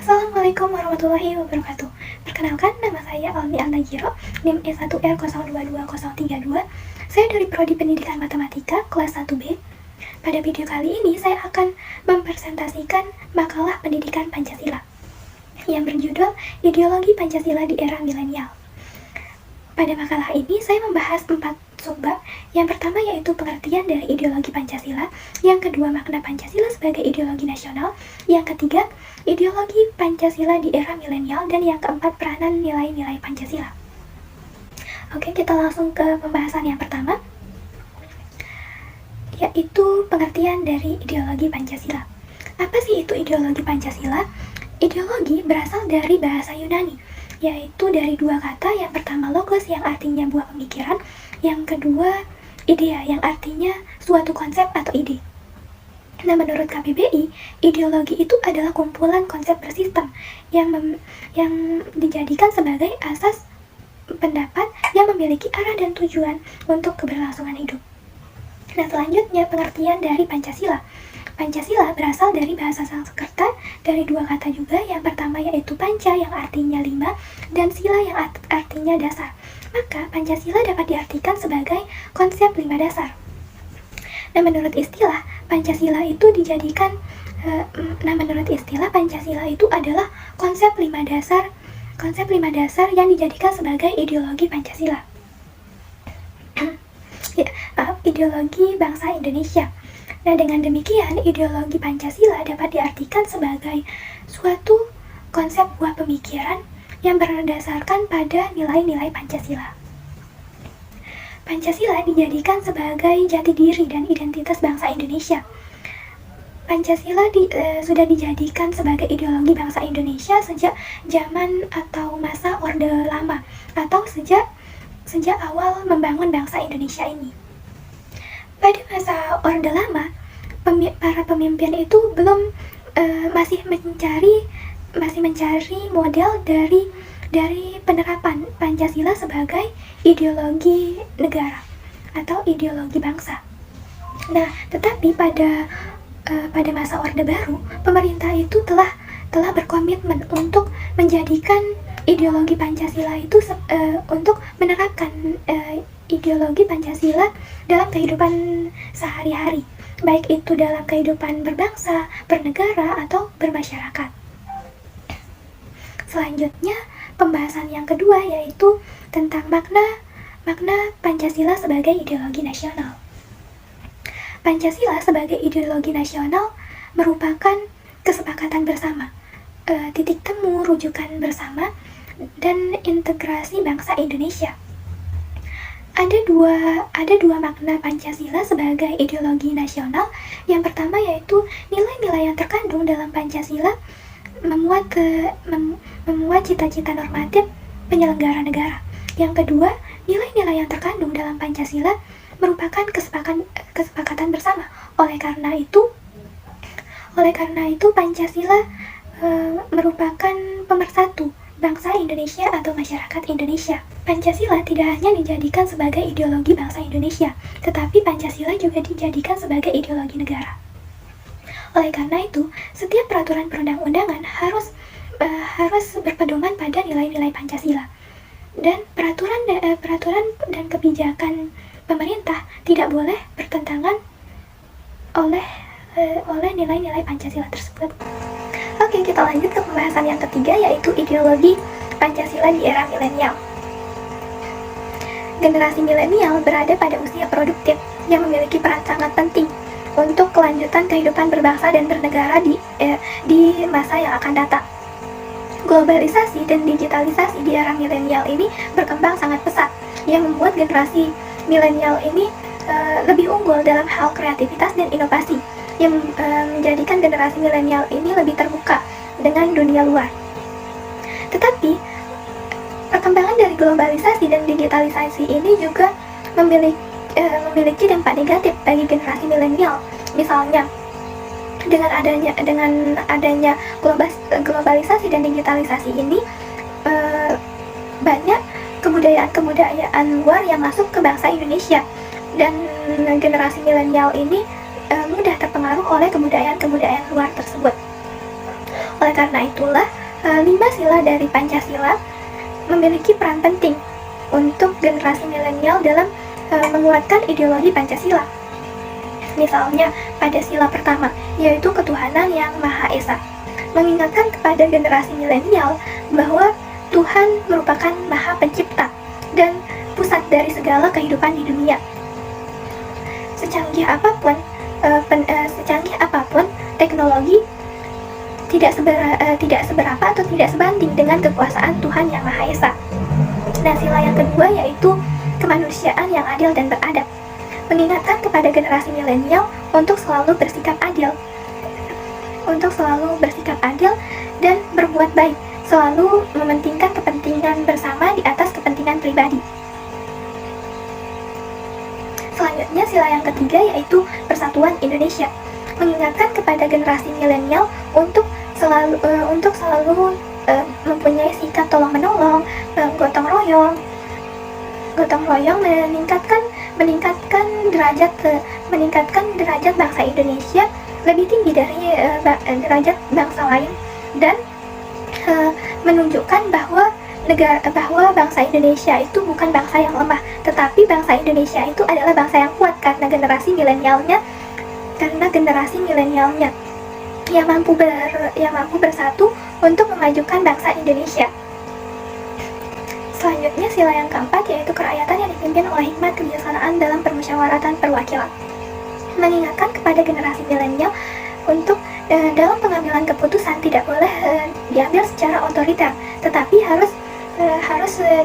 Assalamualaikum warahmatullahi wabarakatuh. Perkenalkan, nama saya Almi Al-Najiro, NIM E1R022032. Saya dari Prodi Pendidikan Matematika, kelas 1B. Pada video kali ini, saya akan mempresentasikan makalah pendidikan Pancasila yang berjudul Ideologi Pancasila di Era Milenial. Pada makalah ini, saya membahas 4 subbab. Yang pertama yaitu pengertian dari ideologi Pancasila, yang kedua makna Pancasila sebagai ideologi nasional, yang ketiga ideologi Pancasila di era milenial, dan yang keempat peranan nilai-nilai Pancasila. Oke, kita langsung ke pembahasan yang pertama, yaitu pengertian dari ideologi Pancasila. Apa sih itu ideologi Pancasila? Ideologi berasal dari bahasa Yunani, yaitu dari dua kata. Yang pertama logos, yang artinya buah pemikiran, yang kedua idea, yang artinya suatu konsep atau ide. Nah, menurut KBBI, ideologi itu adalah kumpulan konsep bersistem yang dijadikan sebagai asas pendapat yang memiliki arah dan tujuan untuk keberlangsungan hidup. Nah, selanjutnya pengertian dari Pancasila. Pancasila berasal dari bahasa Sanskerta dari dua kata juga. Yang pertama yaitu panca, yang artinya 5, dan sila, yang artinya dasar. Maka Pancasila dapat diartikan sebagai konsep 5 dasar. Nah, menurut istilah Pancasila itu Pancasila itu adalah konsep 5 dasar yang dijadikan sebagai ideologi Pancasila. Ideologi bangsa Indonesia. Nah, dengan demikian ideologi Pancasila dapat diartikan sebagai suatu konsep buah pemikiran yang berdasarkan pada nilai-nilai Pancasila. Pancasila dijadikan sebagai jati diri dan identitas bangsa Indonesia. Pancasila sudah dijadikan sebagai ideologi bangsa Indonesia sejak zaman atau masa Orde Lama, atau sejak awal membangun bangsa Indonesia ini. Pada masa Orde Lama, para pemimpin itu masih mencari model dari penerapan Pancasila sebagai ideologi negara atau ideologi bangsa. Nah, tetapi pada masa Orde Baru, pemerintah itu telah berkomitmen untuk menjadikan ideologi Pancasila itu untuk menerapkan ideologi Pancasila dalam kehidupan sehari-hari, baik itu dalam kehidupan berbangsa, bernegara, atau bermasyarakat. Selanjutnya, pembahasan yang kedua yaitu tentang makna Pancasila sebagai ideologi nasional. Pancasila sebagai ideologi nasional merupakan kesepakatan bersama, titik temu rujukan bersama, dan integrasi bangsa Indonesia. Ada dua makna Pancasila sebagai ideologi nasional. Yang pertama yaitu nilai-nilai yang terkandung dalam Pancasila memuat cita-cita normatif penyelenggara negara. Yang kedua, nilai-nilai yang terkandung dalam Pancasila merupakan kesepakatan bersama. Oleh karena itu Pancasila merupakan pemersatu bangsa Indonesia atau masyarakat Indonesia. Pancasila tidak hanya dijadikan sebagai ideologi bangsa Indonesia, tetapi Pancasila juga dijadikan sebagai ideologi negara. Oleh karena itu, setiap peraturan perundang-undangan harus berpedoman pada nilai-nilai Pancasila, dan peraturan dan kebijakan pemerintah tidak boleh bertentangan oleh nilai-nilai Pancasila tersebut. Oke, kita lanjut ke pembahasan yang ketiga, yaitu ideologi Pancasila di era milenial. Generasi milenial berada pada usia produktif yang memiliki peran sangat penting untuk kelanjutan kehidupan berbangsa dan bernegara di masa yang akan datang. Globalisasi dan digitalisasi di era milenial ini berkembang sangat pesat, yang membuat generasi milenial ini lebih unggul dalam hal kreativitas dan inovasi, yang menjadikan generasi milenial ini lebih terbuka dengan dunia luar. Tetapi perkembangan dari globalisasi dan digitalisasi ini juga memiliki dampak negatif bagi generasi milenial. Misalnya, dengan adanya globalisasi dan digitalisasi ini, banyak kebudayaan luar yang masuk ke bangsa Indonesia, dan generasi milenial ini mudah terpengaruh oleh kebudayaan luar tersebut. Oleh karena itulah, 5 sila dari Pancasila memiliki peran penting untuk generasi milenial dalam menguatkan ideologi Pancasila. Misalnya, pada sila pertama, yaitu ketuhanan yang Maha Esa, mengingatkan kepada generasi milenial bahwa Tuhan merupakan Maha Pencipta dan pusat dari segala kehidupan di dunia. Secanggih apapun teknologi tidak seberapa atau tidak sebanding dengan kekuasaan Tuhan yang Maha Esa. Nah, sila yang kedua yaitu kemanusiaan yang adil dan beradab, mengingatkan kepada generasi milenial untuk selalu bersikap adil dan berbuat baik, selalu mementingkan kepentingan bersama di atas kepentingan pribadi. Selanjutnya, sila yang ketiga yaitu persatuan Indonesia, mengingatkan kepada generasi milenial untuk selalu mempunyai sikap tolong menolong, gotong royong, meningkatkan derajat bangsa Indonesia lebih tinggi dari derajat bangsa lain, dan menunjukkan bahwa bangsa Indonesia itu bukan bangsa yang lemah, tetapi bangsa Indonesia itu adalah bangsa yang kuat karena generasi milenialnya yang mampu bersatu untuk memajukan bangsa Indonesia. Selanjutnya, sila yang keempat yaitu kerakyatan yang dipimpin oleh hikmat kebijaksanaan dalam permusyawaratan perwakilan, mengingatkan kepada generasi milenial untuk dalam pengambilan keputusan tidak boleh diambil secara otoriter, tetapi harus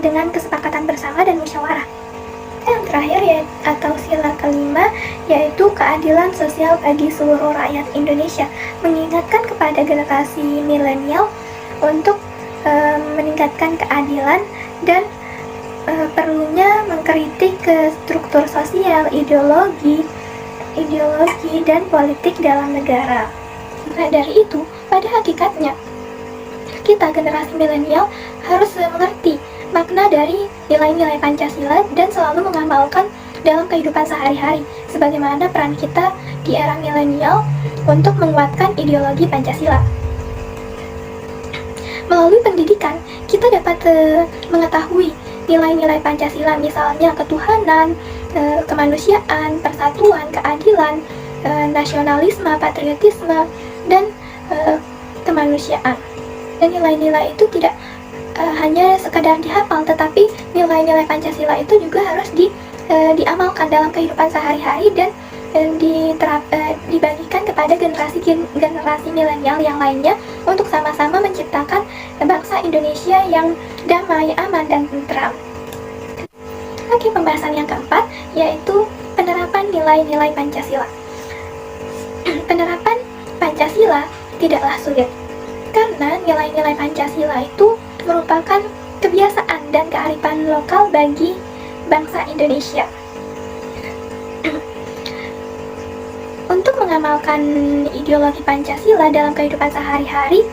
dengan kesepakatan bersama dan musyawarah. Yang terakhir atau sila kelima yaitu keadilan sosial bagi seluruh rakyat Indonesia, mengingatkan kepada generasi milenial untuk meningkatkan keadilan dan perlunya mengkritik ke struktur sosial, ideologi dan politik dalam negara. Nah, dari itu, pada hakikatnya kita generasi milenial harus mengerti makna dari nilai-nilai Pancasila dan selalu mengamalkan dalam kehidupan sehari-hari, sebagaimana peran kita di era milenial untuk menguatkan ideologi Pancasila. Melalui pendidikan, kita dapat mengetahui nilai-nilai Pancasila, misalnya ketuhanan, kemanusiaan, persatuan, keadilan, nasionalisme, patriotisme, dan kemanusiaan. Dan nilai-nilai itu tidak hanya sekadar dihafal, tetapi nilai-nilai Pancasila itu juga harus diamalkan dalam kehidupan sehari-hari dan dibagikan kepada generasi milenial yang lainnya untuk sama-sama menciptakan bangsa Indonesia yang damai, aman, dan tentram. Oke, pembahasan yang keempat yaitu penerapan nilai-nilai Pancasila. Penerapan Pancasila tidaklah sulit, karena nilai-nilai Pancasila itu merupakan kebiasaan dan kearifan lokal bagi bangsa Indonesia. Untuk mengamalkan ideologi Pancasila dalam kehidupan sehari-hari,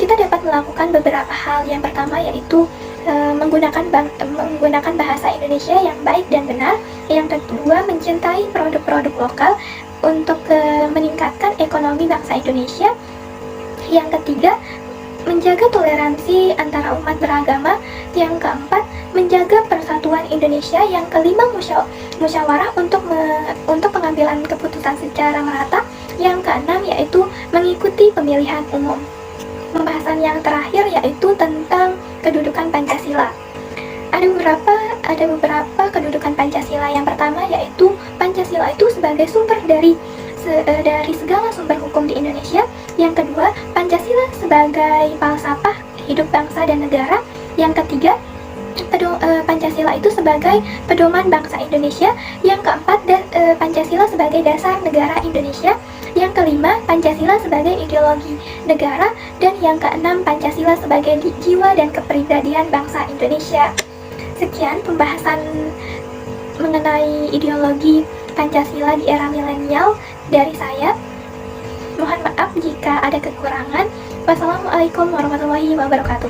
kita dapat melakukan beberapa hal. Yang pertama yaitu menggunakan bahasa Indonesia yang baik dan benar. Yang kedua, mencintai produk-produk lokal untuk meningkatkan ekonomi bangsa Indonesia. Yang ketiga, menjaga toleransi antara umat beragama. Yang keempat, menjaga persatuan Indonesia. Yang kelima, musyawarah untuk pengambilan keputusan secara merata. Yang keenam yaitu mengikuti pemilihan umum. Pembahasan yang terakhir yaitu tentang kedudukan Pancasila. Ada beberapa kedudukan Pancasila. Yang pertama yaitu Pancasila itu sebagai sumber dari segala sumber hukum di Indonesia. Yang kedua, Pancasila sebagai falsafah hidup bangsa dan negara. Yang ketiga, Pancasila itu sebagai pedoman bangsa Indonesia. Yang keempat, Pancasila sebagai dasar negara Indonesia. Yang kelima, Pancasila sebagai ideologi negara. Dan yang keenam, Pancasila sebagai jiwa dan kepribadian bangsa Indonesia. Sekian pembahasan mengenai ideologi Pancasila di era milenial dari saya. Mohon maaf jika ada kekurangan. Wassalamualaikum warahmatullahi wabarakatuh.